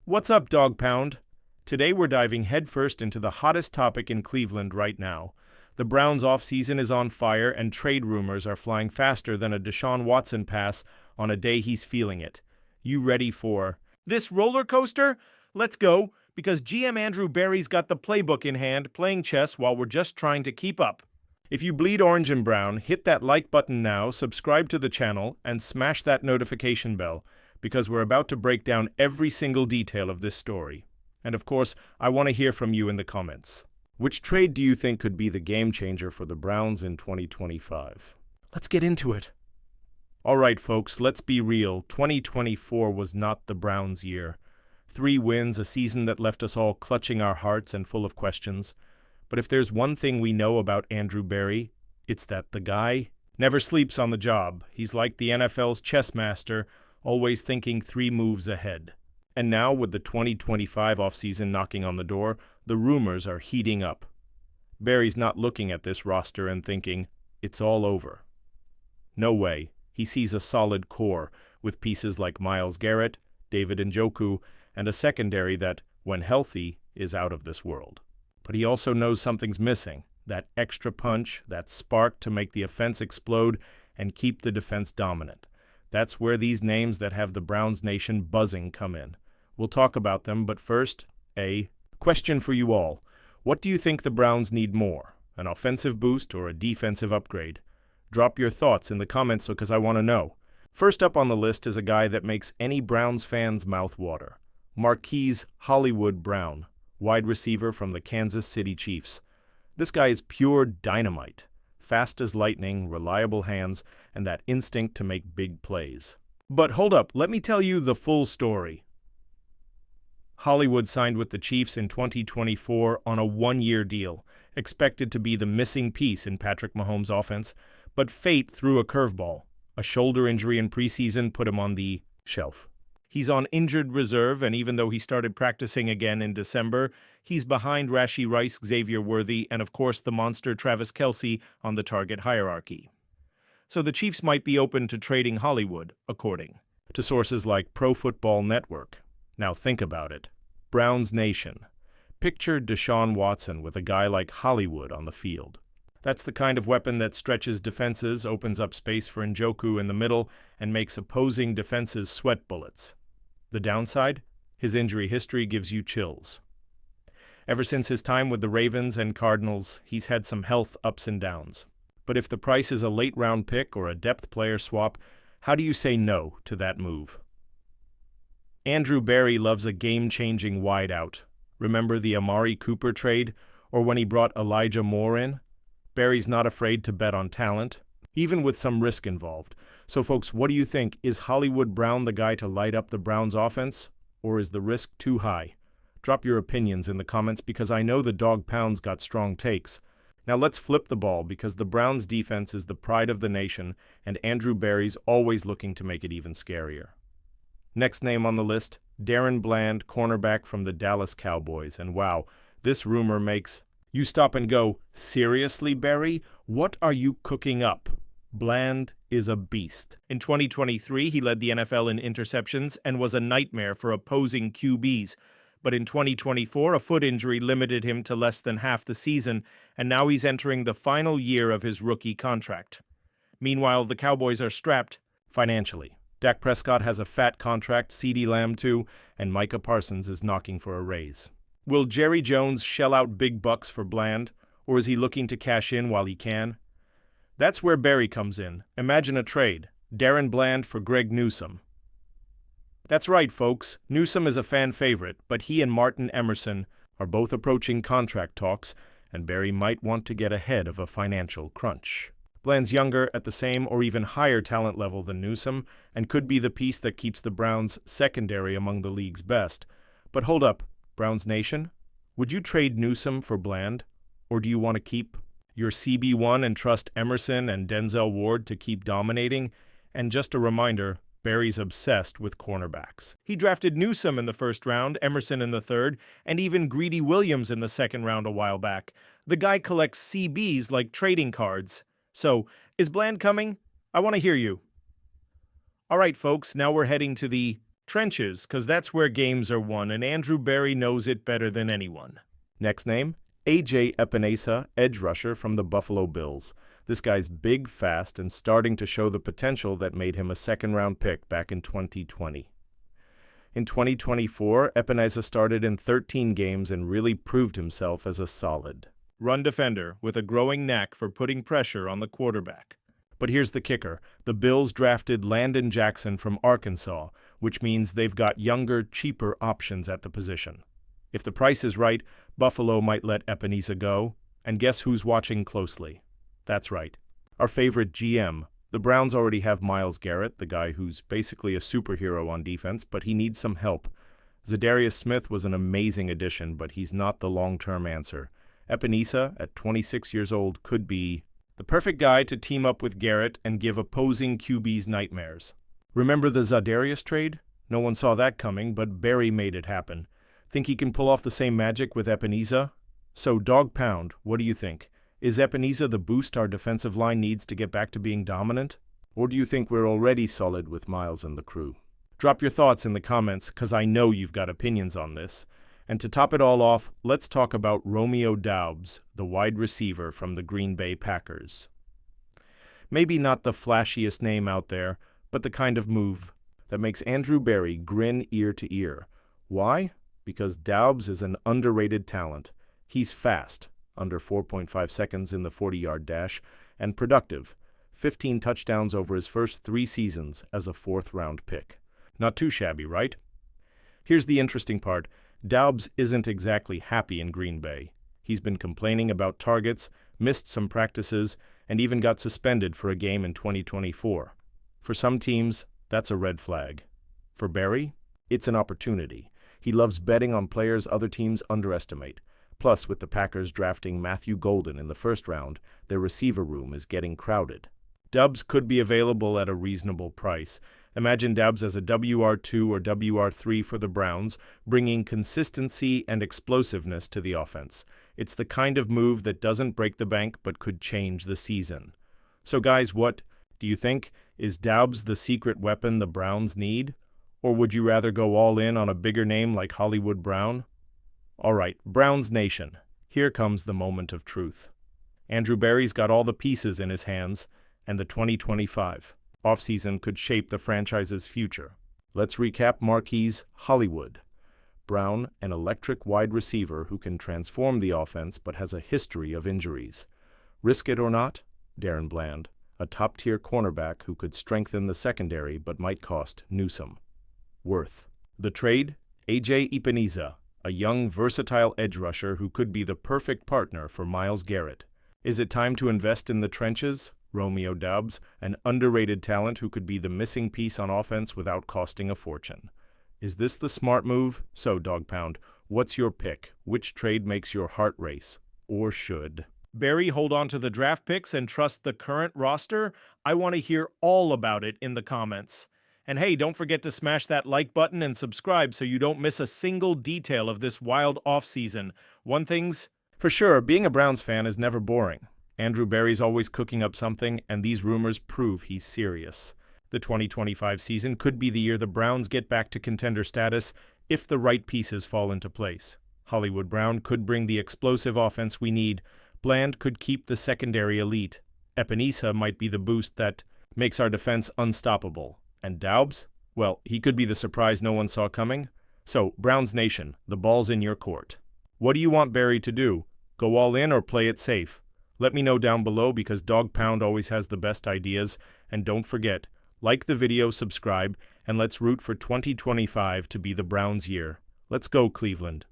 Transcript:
What's up, Dog Pound? Today we're diving headfirst into the hottest topic in Cleveland right now. The Browns' offseason is on fire and trade rumors are flying faster than a Deshaun Watson pass on a day he's feeling it. You ready for this roller coaster? Let's go, because GM Andrew Berry's got the playbook in hand, playing chess while we're just trying to keep up. If you bleed orange and brown, hit that like button now, subscribe to the channel, and smash that notification bell, because we're about to break down every single detail of this story. And of course, I want to hear from you in the comments. Which trade do you think could be the game changer for the Browns in 2025? Let's get into it. All right, folks, let's be real. 2024 was not the Browns' year. 3 wins, a season that left us all clutching our hearts and full of questions. But if there's one thing we know about Andrew Berry, it's that the guy never sleeps on the job. He's like the NFL's chess master, always thinking 3 moves ahead. And now, with the 2025 offseason knocking on the door, the rumors are heating up. Berry's not looking at this roster and thinking, it's all over. No way. He sees a solid core, with pieces like Myles Garrett, David Njoku, and a secondary that, when healthy, is out of this world. But he also knows something's missing, that extra punch, that spark to make the offense explode and keep the defense dominant. That's where these names that have the Browns Nation buzzing come in. We'll talk about them, but first, a question for you all. What do you think the Browns need more? An offensive boost or a defensive upgrade? Drop your thoughts in the comments because I want to know. First up on the list is a guy that makes any Browns fan's mouth water. Marquise Hollywood Brown, wide receiver from the Kansas City Chiefs. This guy is pure dynamite. Fast as lightning, reliable hands, and that instinct to make big plays. But hold up, let me tell you the full story. Hollywood signed with the Chiefs in 2024 on a 1-year deal, expected to be the missing piece in Patrick Mahomes' offense, but fate threw a curveball. A shoulder injury in preseason put him on the shelf. He's on injured reserve, and even though he started practicing again in December, he's behind Rashee Rice, Xavier Worthy, and of course the monster Travis Kelce on the target hierarchy. So the Chiefs might be open to trading Hollywood, according to sources like Pro Football Network. Now think about it. Browns Nation. Picture Deshaun Watson with a guy like Hollywood on the field. That's the kind of weapon that stretches defenses, opens up space for Njoku in the middle, and makes opposing defenses sweat bullets. The downside? His injury history gives you chills. Ever since his time with the Ravens and Cardinals, he's had some health ups and downs. But if the price is a late-round pick or a depth player swap, how do you say no to that move? Andrew Berry loves a game-changing wideout. Remember the Amari Cooper trade, or when he brought Elijah Moore in? Berry's not afraid to bet on talent, even with some risk involved. So folks, what do you think? Is Hollywood Brown the guy to light up the Browns offense? Or is the risk too high? Drop your opinions in the comments because I know the Dog Pound's got strong takes. Now let's flip the ball because the Browns defense is the pride of the nation and Andrew Berry's always looking to make it even scarier. Next name on the list, Darren Bland, cornerback from the Dallas Cowboys. And wow, this rumor makes you stop and go, seriously, Berry? What are you cooking up? Bland is a beast. In 2023, he led the NFL in interceptions and was a nightmare for opposing QBs. But in 2024, a foot injury limited him to less than half the season, and now he's entering the final year of his rookie contract. Meanwhile, the Cowboys are strapped financially. Dak Prescott has a fat contract, CeeDee Lamb too, and Micah Parsons is knocking for a raise. Will Jerry Jones shell out big bucks for Bland, or is he looking to cash in while he can? That's where Berry comes in. Imagine a trade. Darren Bland for Greg Newsome. That's right, folks. Newsome is a fan favorite, but he and Martin Emerson are both approaching contract talks, and Berry might want to get ahead of a financial crunch. Bland's younger, at the same or even higher talent level than Newsome, and could be the piece that keeps the Browns' secondary among the league's best. But hold up, Browns Nation? Would you trade Newsome for Bland? Or do you want to keep your CB1 and trust Emerson and Denzel Ward to keep dominating? And just a reminder, Berry's obsessed with cornerbacks. He drafted Newsome in the first round, Emerson in the third, and even Greedy Williams in the second round a while back. The guy collects CBs like trading cards. So, is Bland coming? I want to hear you. All right, folks, now we're heading to the Trenches, because that's where games are won, and Andrew Berry knows it better than anyone. Next name, A.J. Epinesa, edge rusher from the Buffalo Bills. This guy's big, fast, and starting to show the potential that made him a second-round pick back in 2020. In 2024, Epinesa started in 13 games and really proved himself as a solid run defender with a growing knack for putting pressure on the quarterback. But here's the kicker. The Bills drafted Landon Jackson from Arkansas, which means they've got younger, cheaper options at the position. If the price is right, Buffalo might let Epinesa go. And guess who's watching closely? That's right, our favorite GM. The Browns already have Myles Garrett, the guy who's basically a superhero on defense, but he needs some help. Za'Darius Smith was an amazing addition, but he's not the long-term answer. Epinesa, at 26 years old, could be the perfect guy to team up with Garrett and give opposing QBs nightmares. Remember the Za'Darius trade? No one saw that coming, but Berry made it happen. Think he can pull off the same magic with Epinesa? So, Dog Pound, what do you think? Is Epinesa the boost our defensive line needs to get back to being dominant? Or do you think we're already solid with Myles and the crew? Drop your thoughts in the comments, because I know you've got opinions on this. And to top it all off, let's talk about Romeo Doubs, the wide receiver from the Green Bay Packers. Maybe not the flashiest name out there, but the kind of move that makes Andrew Berry grin ear to ear. Why? Because Doubs is an underrated talent. He's fast, under 4.5 seconds in the 40-yard dash, and productive, 15 touchdowns over his first 3 seasons as a 4th-round pick. Not too shabby, right? Here's the interesting part. Doubs isn't exactly happy in Green Bay. He's been complaining about targets, missed some practices, and even got suspended for a game in 2024. For some teams, that's a red flag. For Berry, it's an opportunity. He loves betting on players other teams underestimate. Plus, with the Packers drafting Matthew Golden in the 1st round, their receiver room is getting crowded. Doubs could be available at a reasonable price. Imagine Doubs as a WR2 or WR3 for the Browns, bringing consistency and explosiveness to the offense. It's the kind of move that doesn't break the bank but could change the season. So guys, what do you think? Is Doubs the secret weapon the Browns need? Or would you rather go all in on a bigger name like Hollywood Brown? All right, Browns Nation, here comes the moment of truth. Andrew Berry's got all the pieces in his hands, and the 2025 offseason could shape the franchise's future. Let's recap Marquise Hollywood. Brown, an electric wide receiver who can transform the offense but has a history of injuries. Risk it or not? Darren Bland, a top-tier cornerback who could strengthen the secondary but might cost Newsome. Worth. The trade? A.J. Epinesa, a young, versatile edge rusher who could be the perfect partner for Myles Garrett. Is it time to invest in the trenches? Romeo Doubs, an underrated talent who could be the missing piece on offense without costing a fortune. Is this the smart move? So, Dog Pound, what's your pick? Which trade makes your heart race? Or should Berry hold on to the draft picks and trust the current roster? I want to hear all about it in the comments. And hey, don't forget to smash that like button and subscribe so you don't miss a single detail of this wild offseason. One thing's for sure, being a Browns fan is never boring. Andrew Berry's always cooking up something, and these rumors prove he's serious. The 2025 season could be the year the Browns get back to contender status if the right pieces fall into place. Hollywood Brown could bring the explosive offense we need. Bland could keep the secondary elite. Epinesa might be the boost that makes our defense unstoppable. And Doubs? Well, he could be the surprise no one saw coming. So, Browns Nation, the ball's in your court. What do you want Berry to do? Go all in or play it safe? Let me know down below because Dog Pound always has the best ideas. And don't forget, like the video, subscribe, and let's root for 2025 to be the Browns' year. Let's go, Cleveland.